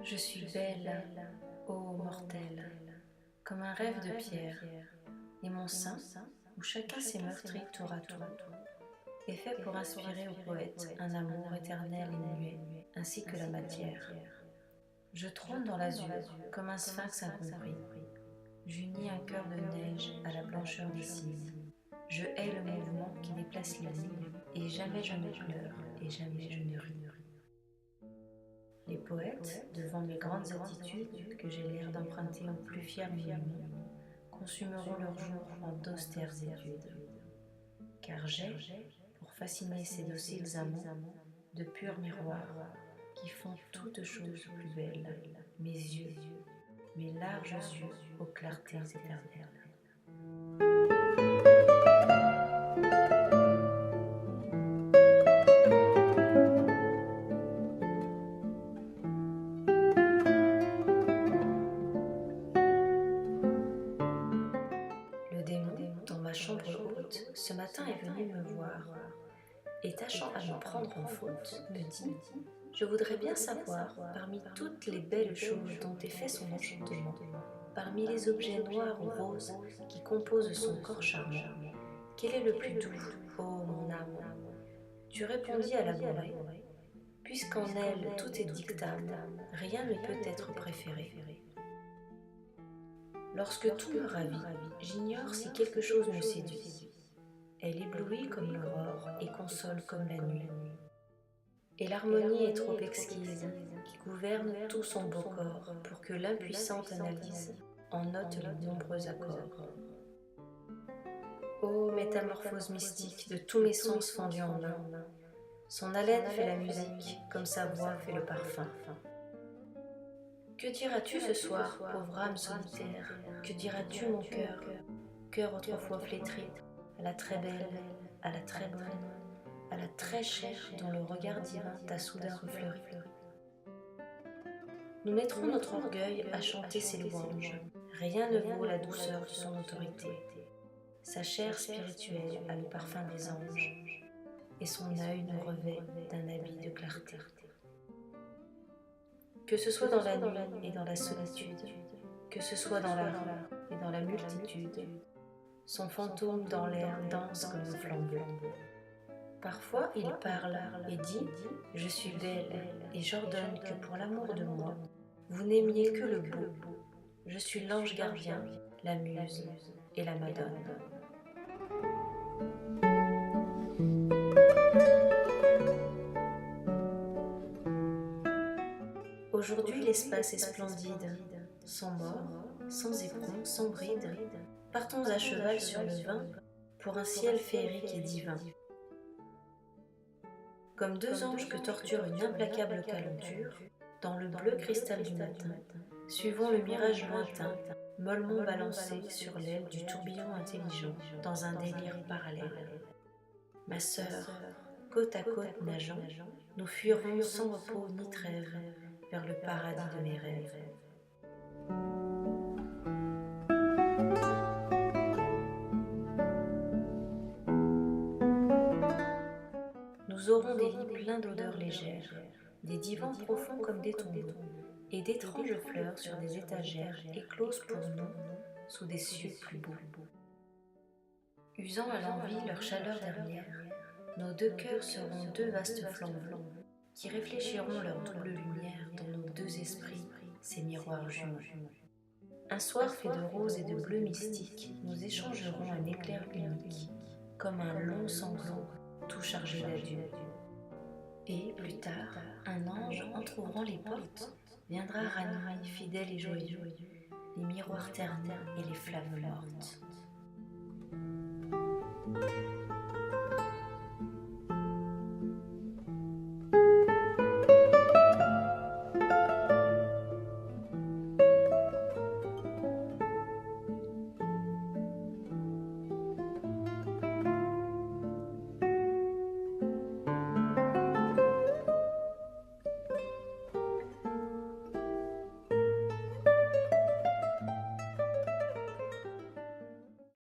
Je suis belle, ô mortelle, comme un rêve de pierre, et mon sein, où chacun s'est meurtri tour à tour, est fait pour inspirer au poète un amour éternel et muet, ainsi que la matière. Je trône dans l'azur, comme un sphinx incompris. J'unis un cœur de neige à la blancheur des cygnes. Je hais le mouvement qui déplace les lignes, et jamais je ne pleure, et jamais je ne ris. Les poètes, devant mes grandes attitudes, que j'ai l'air d'emprunter aux plus fiers monuments, consumeront leurs jours en d'austères études. Car j'ai, pour fasciner ces dociles amants, de purs miroirs qui font toutes choses plus belles, mes yeux, mes larges yeux aux clartés éternelles. Le démon, dans ma chambre haute, ce matin est venu me voir, et tâchant à me prendre en faute, me dit « Je voudrais bien savoir, parmi toutes les belles choses dont est fait son enchantement, parmi les objets noirs ou roses qui composent son corps charmant, quel est le plus doux, ô mon âme ?» Tu répondis à la bourrée, « Puisqu'en elle tout est dictame, rien ne peut être préféré. » Lorsque tout me ravit, j'ignore si quelque chose me séduit. Elle éblouit comme l'aurore et console comme la nuit. Et l'harmonie est trop exquise, qui gouverne tout son beau corps, pour que l'impuissante analyse en note les nombreux accords. Ô métamorphose mystique de tous mes sens fendus en un, son haleine fait la musique, comme sa voix fait le parfum. Que diras-tu ce soir, pauvre âme solitaire? Que diras-tu, mon cœur, cœur autrefois flétri, à la très belle, à la très bonne, à la très chère dont le regard divin t'a soudain refleuri? Nous mettrons notre orgueil à chanter ses louanges. Rien ne vaut la douceur de son autorité. Sa chair spirituelle a le parfum des anges, et son œil nous revêt d'un habit de clarté. Que ce soit dans la nuit et dans la solitude, que ce soit dans la rue et dans la multitude, son fantôme dans l'air danse comme un flambeau. Parfois il parle et dit « Je suis belle et j'ordonne que pour l'amour de moi, vous n'aimiez que le beau. Je suis l'ange gardien, la muse et la madone. » Aujourd'hui l'espace est splendide, sans mort, sans éperon, sans bride. Partons à cheval sur le vin, pour un ciel féerique et divin. Comme deux anges que torture une implacable calenture, dans le bleu cristal du matin, suivons le mirage lointain, mollement balancé sur l'aile du tourbillon intelligent, dans un délire parallèle. Ma sœur, côte à côte nageant, nous fuirons sans repos ni trêve, vers le paradis de mes rêves. Nous aurons des lits pleins d'odeurs légères, des divans profonds comme des tombeaux, et d'étranges fleurs sur des étagères écloses pour nous sous des cieux plus beaux. Usant à l'envie leur chaleur dernière, nos deux cœurs seront deux vastes flambeaux qui réfléchiront leur double lumière dans nos deux esprits, ces miroirs jumeaux. Un soir fait de roses et de bleus mystiques, nous échangerons un éclair unique, comme un long sanglant tout chargé d'adieu. Et, plus tard, un ange entr'ouvrant les portes, viendra ranimer, fidèle et joyeux, les miroirs ternis et les flammes mortes.